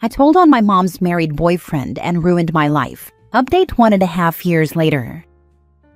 I told on my mom's married boyfriend and ruined my life. Update 1.5 years later.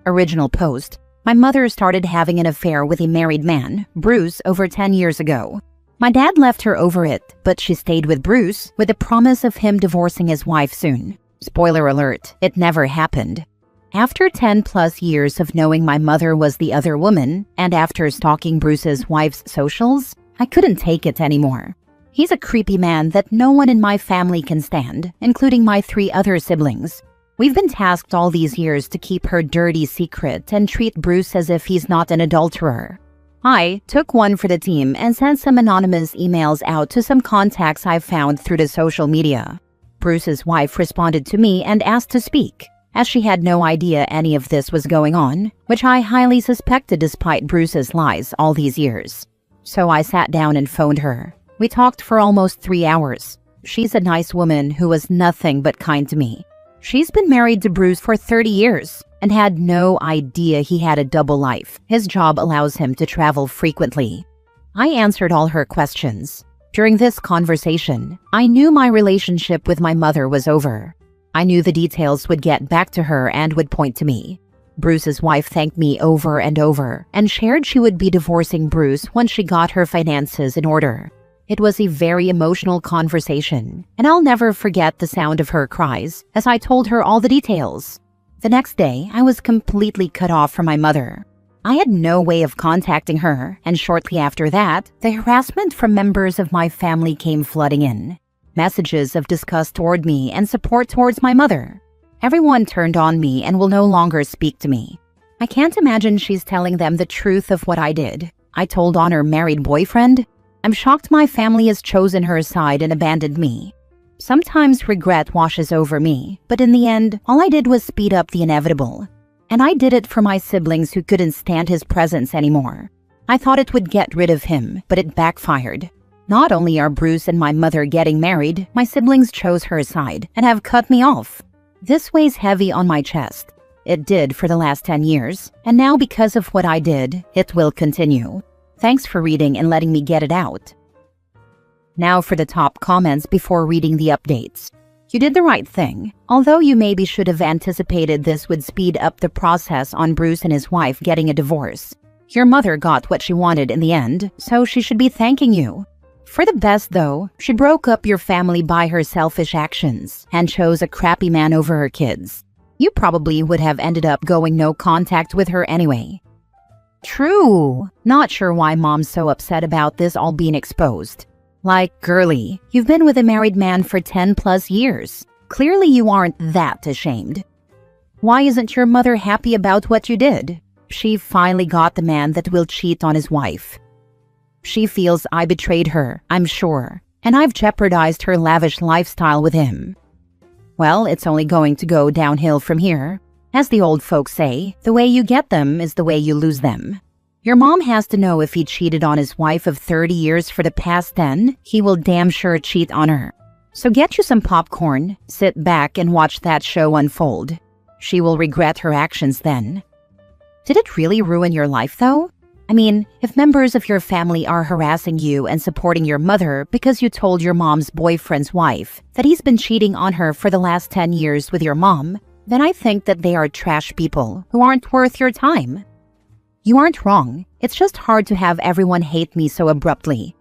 Original post. My mother started having an affair with a married man, Bruce, over 10 years ago. My dad left her over it, but she stayed with Bruce with the promise of him divorcing his wife soon. Spoiler alert, it never happened. After 10+ years of knowing my mother was the other woman, and after stalking Bruce's wife's socials, I couldn't take it anymore. He's a creepy man that no one in my family can stand, including my 3 other siblings. We've been tasked all these years to keep her dirty secret and treat Bruce as if he's not an adulterer. I took one for the team and sent some anonymous emails out to some contacts I found through the social media. Bruce's wife responded to me and asked to speak, as she had no idea any of this was going on, which I highly suspected despite Bruce's lies all these years. So I sat down and phoned her. We talked for almost 3 hours. She's a nice woman who was nothing but kind to me. She's been married to Bruce for 30 years and had no idea he had a double life. His job allows him to travel frequently. I answered all her questions. During this conversation, I knew my relationship with my mother was over. I knew the details would get back to her and would point to me. Bruce's wife thanked me over and over and shared she would be divorcing Bruce once she got her finances in order. It was a very emotional conversation, and I'll never forget the sound of her cries as I told her all the details. The next day, I was completely cut off from my mother. I had no way of contacting her, and shortly after that, the harassment from members of my family came flooding in. Messages of disgust toward me and support towards my mother. Everyone turned on me and will no longer speak to me. I can't imagine she's telling them the truth of what I did. I told on her married boyfriend. I'm shocked my family has chosen her side and abandoned me. Sometimes regret washes over me, but in the end, all I did was speed up the inevitable. And I did it for my siblings who couldn't stand his presence anymore. I thought it would get rid of him, but it backfired. Not only are Bruce and my mother getting married, my siblings chose her side and have cut me off. This weighs heavy on my chest. It did for the last 10 years, and now because of what I did, it will continue. Thanks for reading and letting me get it out. Now for the top comments before reading the updates. You did the right thing, although you maybe should have anticipated this would speed up the process on Bruce and his wife getting a divorce. Your mother got what she wanted in the end, so she should be thanking you. For the best though, she broke up your family by her selfish actions and chose a crappy man over her kids. You probably would have ended up going no contact with her anyway. True. Not sure why mom's so upset about this all being exposed. Like, girly, you've been with a married man for 10+ years. Clearly you aren't that ashamed. Why isn't your mother happy about what you did? She finally got the man that will cheat on his wife. She feels I betrayed her, I'm sure, and I've jeopardized her lavish lifestyle with him. Well, it's only going to go downhill from here. As the old folks say, the way you get them is the way you lose them. Your mom has to know if he cheated on his wife of 30 years for the past 10, he will damn sure cheat on her. So get you some popcorn, sit back and watch that show unfold. She will regret her actions then. Did it really ruin your life though? I mean, if members of your family are harassing you and supporting your mother because you told your mom's boyfriend's wife that he's been cheating on her for the last 10 years with your mom, then I think that they are trash people who aren't worth your time. You aren't wrong. It's just hard to have everyone hate me so abruptly.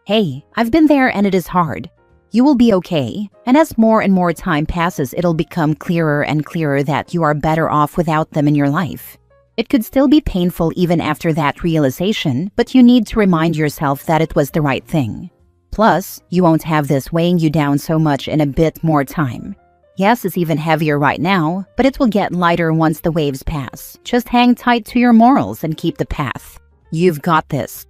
Hey, I've been there and it is hard. You will be okay, and as more and more time passes, it'll become clearer and clearer that you are better off without them in your life. It could still be painful even after that realization, but you need to remind yourself that it was the right thing. Plus, you won't have this weighing you down so much in a bit more time. Yes, it's even heavier right now, but it will get lighter once the waves pass. Just hang tight to your morals and keep the path. You've got this.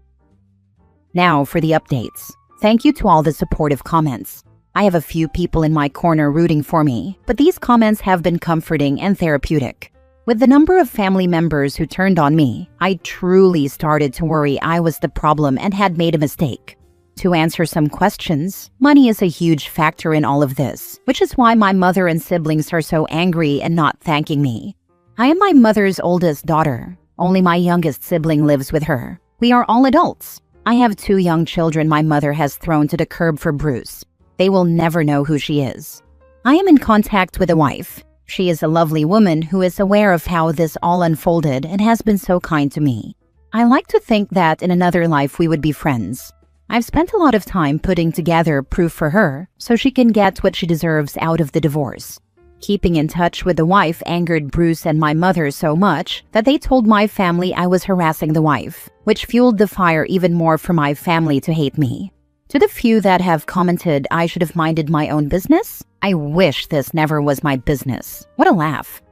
Now for the updates. Thank you to all the supportive comments. I have a few people in my corner rooting for me, but these comments have been comforting and therapeutic. With the number of family members who turned on me, I truly started to worry I was the problem and had made a mistake. To answer some questions, money is a huge factor in all of this, which is why my mother and siblings are so angry and not thanking me. I am my mother's oldest daughter. Only my youngest sibling lives with her. We are all adults. I have 2 young children my mother has thrown to the curb for Bruce. They will never know who she is. I am in contact with a wife. She is a lovely woman who is aware of how this all unfolded and has been so kind to me. I like to think that in another life we would be friends. I've spent a lot of time putting together proof for her so she can get what she deserves out of the divorce. Keeping in touch with the wife angered Bruce and my mother so much that they told my family I was harassing the wife, which fueled the fire even more for my family to hate me. To the few that have commented I should have minded my own business, I wish this never was my business. What a laugh.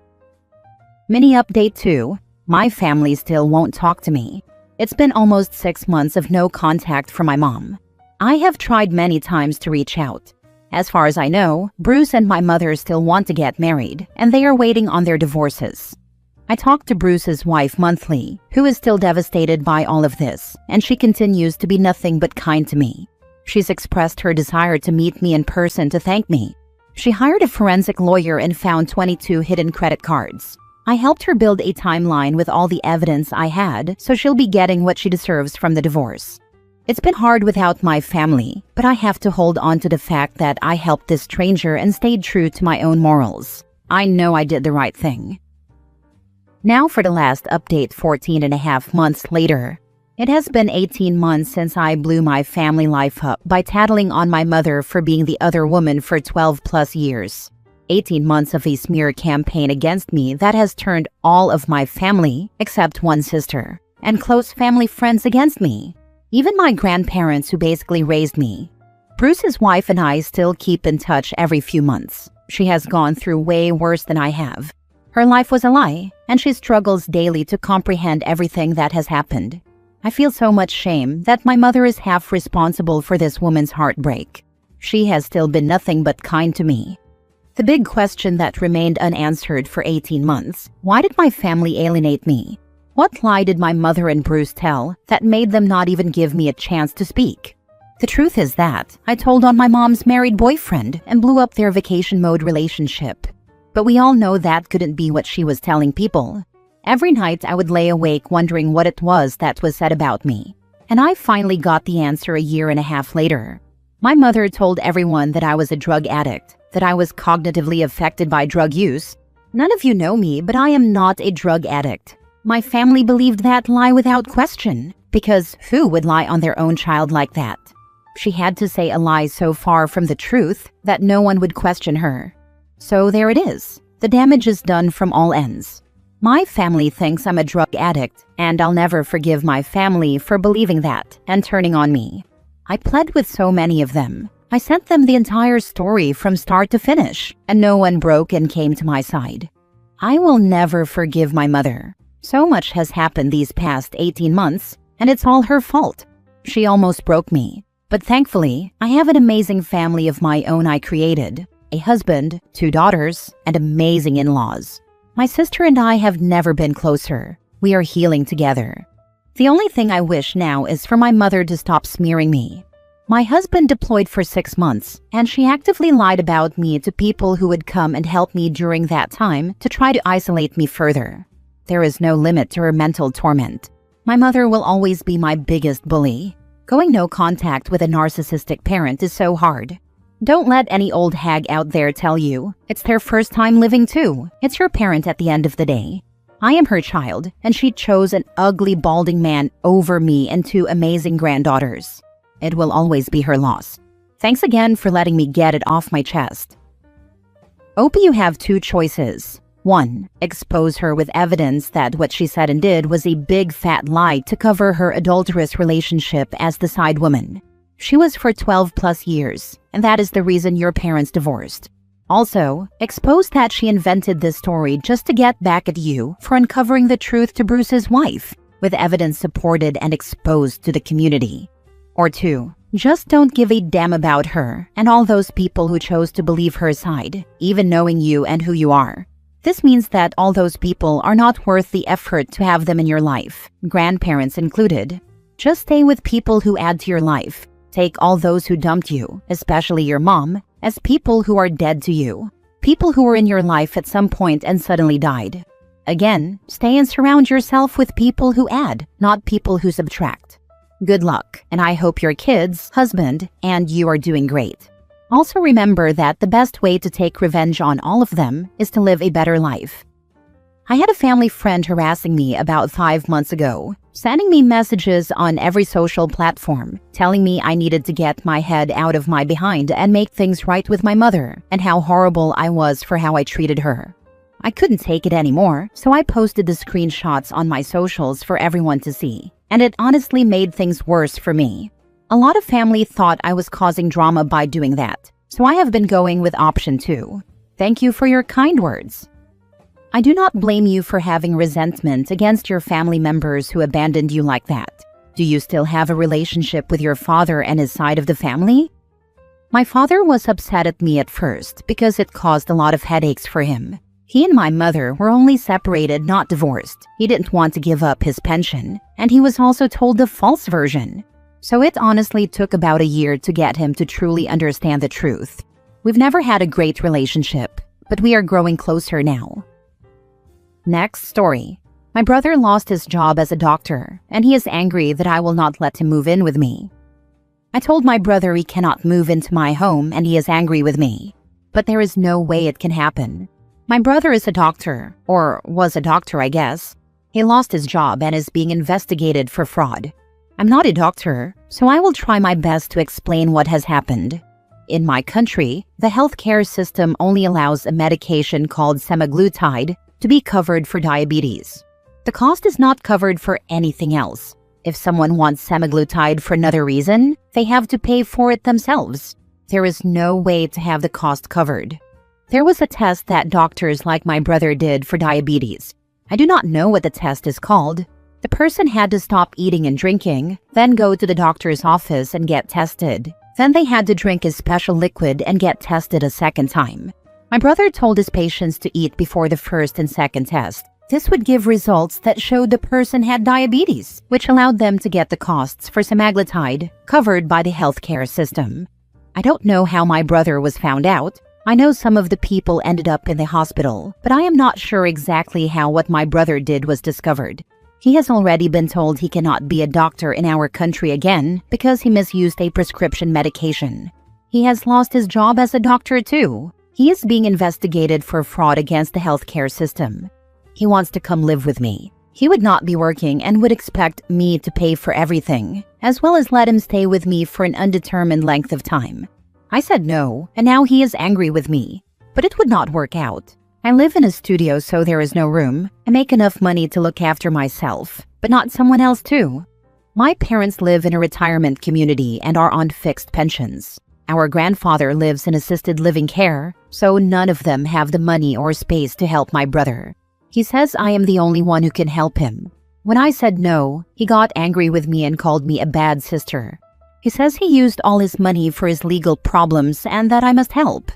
Mini update 2. My family still won't talk to me. It's been almost 6 months of no contact from my mom. I have tried many times to reach out. As far as I know, Bruce and my mother still want to get married, and they are waiting on their divorces. I talk to Bruce's wife monthly, who is still devastated by all of this, and she continues to be nothing but kind to me. She's expressed her desire to meet me in person to thank me. She hired a forensic lawyer and found 22 hidden credit cards. I helped her build a timeline with all the evidence I had, so she'll be getting what she deserves from the divorce. It's been hard without my family, but I have to hold on to the fact that I helped this stranger and stayed true to my own morals. I know I did the right thing. Now for the last update 14.5 months later. It has been 18 months since I blew my family life up by tattling on my mother for being the other woman for 12 plus years. 18 months of a smear campaign against me that has turned all of my family, except one sister, and close family friends against me. Even my grandparents who basically raised me. Bruce's wife and I still keep in touch every few months. She has gone through way worse than I have. Her life was a lie, and she struggles daily to comprehend everything that has happened. I feel so much shame that my mother is half responsible for this woman's heartbreak. She has still been nothing but kind to me. The big question that remained unanswered for 18 months, why did my family alienate me? What lie did my mother and Bruce tell that made them not even give me a chance to speak? The truth is that I told on my mom's married boyfriend and blew up their vacation mode relationship. But we all know that couldn't be what she was telling people. Every night I would lay awake wondering what it was that was said about me. And I finally got the answer a year and a half later. My mother told everyone that I was a drug addict, that I was cognitively affected by drug use. None of you know me, but I am not a drug addict. My family believed that lie without question, because who would lie on their own child like that? She had to say a lie so far from the truth that no one would question her. So there it is. The damage is done from all ends. My family thinks I'm a drug addict, and I'll never forgive my family for believing that and turning on me. I pled with so many of them. I sent them the entire story from start to finish, and no one broke and came to my side. I will never forgive my mother. So much has happened these past 18 months, and it's all her fault. She almost broke me. But thankfully, I have an amazing family of my own I created. A husband, 2 daughters, and amazing in-laws. My sister and I have never been closer. We are healing together. The only thing I wish now is for my mother to stop smearing me. My husband deployed for 6 months, and she actively lied about me to people who would come and help me during that time to try to isolate me further. There is no limit to her mental torment. My mother will always be my biggest bully. Going no contact with a narcissistic parent is so hard. Don't let any old hag out there tell you it's their first time living too. It's your parent at the end of the day. I am her child, and she chose an ugly, balding man over me and 2 amazing granddaughters. It will always be her loss. Thanks again for letting me get it off my chest. Hope you have 2 choices. 1. Expose her with evidence that what she said and did was a big fat lie to cover her adulterous relationship as the side woman. She was for 12 plus years, and that is the reason your parents divorced. Also, expose that she invented this story just to get back at you for uncovering the truth to Bruce's wife, with evidence supported and exposed to the community. Or 2. Just don't give a damn about her and all those people who chose to believe her side, even knowing you and who you are. This means that all those people are not worth the effort to have them in your life, grandparents included. Just stay with people who add to your life. Take all those who dumped you, especially your mom, as people who are dead to you. People who were in your life at some point and suddenly died. Again, stay and surround yourself with people who add, not people who subtract. Good luck, and I hope your kids, husband, and you are doing great. Also remember that the best way to take revenge on all of them is to live a better life. I had a family friend harassing me about 5 months ago, sending me messages on every social platform, telling me I needed to get my head out of my behind and make things right with my mother, and how horrible I was for how I treated her. I couldn't take it anymore, so I posted the screenshots on my socials for everyone to see, and it honestly made things worse for me. A lot of family thought I was causing drama by doing that, so I have been going with option 2. Thank you for your kind words. I do not blame you for having resentment against your family members who abandoned you like that. Do you still have a relationship with your father and his side of the family? My father was upset at me at first because it caused a lot of headaches for him. He and my mother were only separated, not divorced. He didn't want to give up his pension, and he was also told the false version. So it honestly took about a year to get him to truly understand the truth. We've never had a great relationship, but we are growing closer now. Next story. My brother lost his job as a doctor, and he is angry that I will not let him move in with me. I told my brother he cannot move into my home, and he is angry with me. But there is no way it can happen. My brother is a doctor, or was a doctor, I guess. He lost his job and is being investigated for fraud. I'm not a doctor, so I will try my best to explain what has happened. In my country, the healthcare system only allows a medication called semaglutide to be covered for diabetes. The cost is not covered for anything else. If someone wants semaglutide for another reason, they have to pay for it themselves. There is no way to have the cost covered. There was a test that doctors like my brother did for diabetes. I do not know what the test is called. The person had to stop eating and drinking, then go to the doctor's office and get tested. Then they had to drink a special liquid and get tested a second time. My brother told his patients to eat before the first and second test. This would give results that showed the person had diabetes, which allowed them to get the costs for semaglutide covered by the healthcare system. I don't know how my brother was found out. I know some of the people ended up in the hospital, but I am not sure exactly how what my brother did was discovered. He has already been told he cannot be a doctor in our country again because he misused a prescription medication. He has lost his job as a doctor too. He is being investigated for fraud against the healthcare system. He wants to come live with me. He would not be working and would expect me to pay for everything, as well as let him stay with me for an undetermined length of time. I said no, and now he is angry with me. But it would not work out. I live in a studio, so there is no room. I make enough money to look after myself, but not someone else too. My parents live in a retirement community and are on fixed pensions. Our grandfather lives in assisted living care, so none of them have the money or space to help my brother. He says I am the only one who can help him. When I said no, he got angry with me and called me a bad sister. He says he used all his money for his legal problems and that I must help.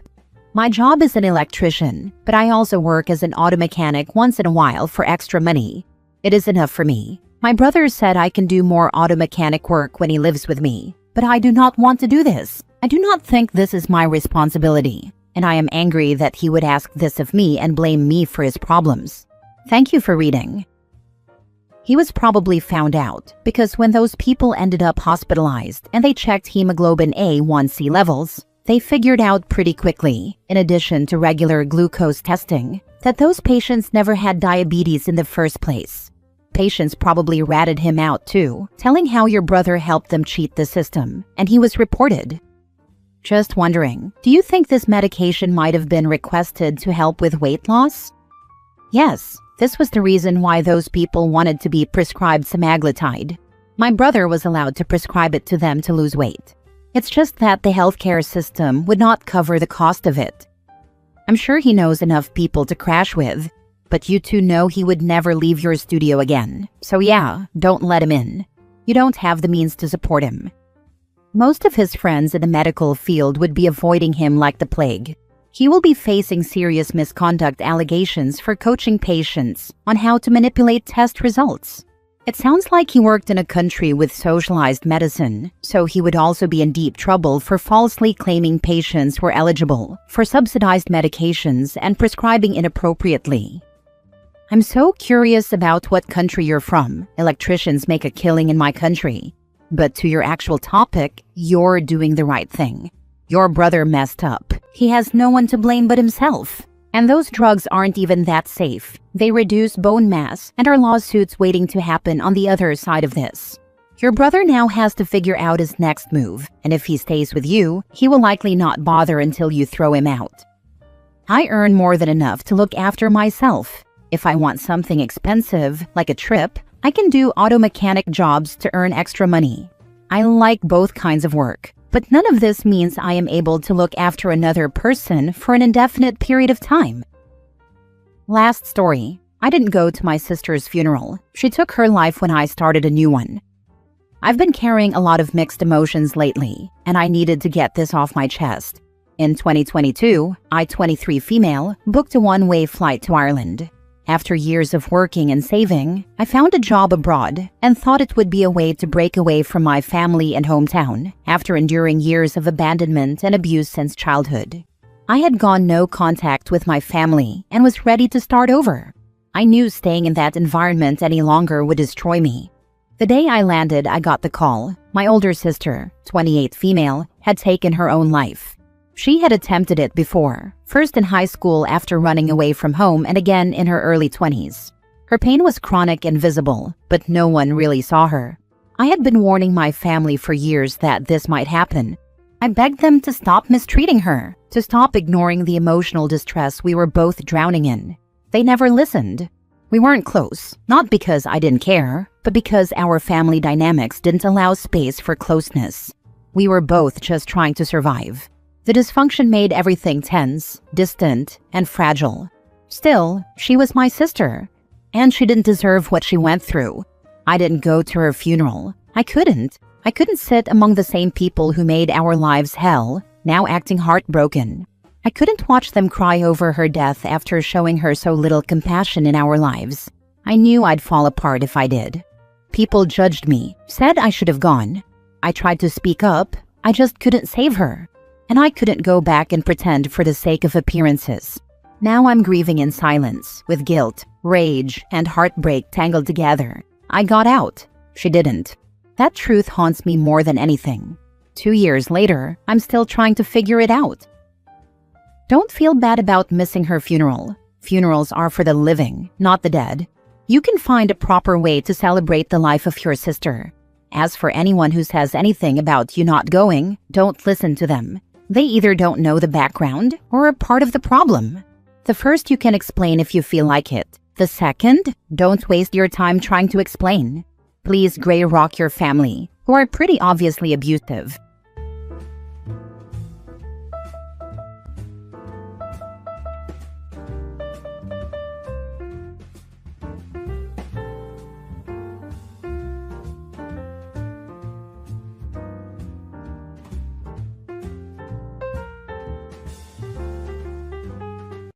My job is an electrician, but I also work as an auto mechanic once in a while for extra money. It is enough for me. My brother said I can do more auto mechanic work when he lives with me, but I do not want to do this. I do not think this is my responsibility, and I am angry that he would ask this of me and blame me for his problems. Thank you for reading. He was probably found out because when those people ended up hospitalized and they checked hemoglobin A1C levels, they figured out pretty quickly, in addition to regular glucose testing, that those patients never had diabetes in the first place. Patients probably ratted him out too, telling how your brother helped them cheat the system, and he was reported. Just wondering, do you think this medication might have been requested to help with weight loss? Yes, this was the reason why those people wanted to be prescribed semaglutide. My brother was allowed to prescribe it to them to lose weight. It's just that the healthcare system would not cover the cost of it. I'm sure he knows enough people to crash with, but you two know he would never leave your studio again. So yeah, don't let him in. You don't have the means to support him. Most of his friends in the medical field would be avoiding him like the plague. He will be facing serious misconduct allegations for coaching patients on how to manipulate test results. It sounds like he worked in a country with socialized medicine, so he would also be in deep trouble for falsely claiming patients were eligible for subsidized medications and prescribing inappropriately. I'm so curious about what country you're from. Electricians make a killing in my country. But to your actual topic, you're doing the right thing. Your brother messed up. He has no one to blame but himself. And those drugs aren't even that safe. They reduce bone mass and are lawsuits waiting to happen on the other side of this. Your brother now has to figure out his next move, and if he stays with you, he will likely not bother until you throw him out. I earn more than enough to look after myself. If I want something expensive, like a trip, I can do auto mechanic jobs to earn extra money. I like both kinds of work, but none of this means I am able to look after another person for an indefinite period of time. Last story. I didn't go to my sister's funeral. She took her life when I started a new one. I've been carrying a lot of mixed emotions lately, and I needed to get this off my chest. In 2022, I, 23 female, booked a one-way flight to Ireland. After years of working and saving, I found a job abroad and thought it would be a way to break away from my family and hometown after enduring years of abandonment and abuse since childhood. I had gone no contact with my family and was ready to start over. I knew staying in that environment any longer would destroy me. The day I landed, I got the call. My older sister, 28 female, had taken her own life. She had attempted it before, first in high school after running away from home and again in her early 20s. Her pain was chronic and visible, but no one really saw her. I had been warning my family for years that this might happen. I begged them to stop mistreating her, to stop ignoring the emotional distress we were both drowning in. They never listened. We weren't close, not because I didn't care, but because our family dynamics didn't allow space for closeness. We were both just trying to survive. The dysfunction made everything tense, distant, and fragile. Still, she was my sister, and she didn't deserve what she went through. I didn't go to her funeral. I couldn't sit among the same people who made our lives hell, now acting heartbroken. I couldn't watch them cry over her death after showing her so little compassion in our lives. I knew I'd fall apart if I did. People judged me, said I should have gone. I tried to speak up, I just couldn't save her. And I couldn't go back and pretend for the sake of appearances. Now I'm grieving in silence, with guilt, rage, and heartbreak tangled together. I got out. She didn't. That truth haunts me more than anything. 2 years later, I'm still trying to figure it out. Don't feel bad about missing her funeral. Funerals are for the living, not the dead. You can find a proper way to celebrate the life of your sister. As for anyone who says anything about you not going, don't listen to them. They either don't know the background or are part of the problem. The first you can explain if you feel like it. The second, don't waste your time trying to explain. Please gray rock your family, who are pretty obviously abusive.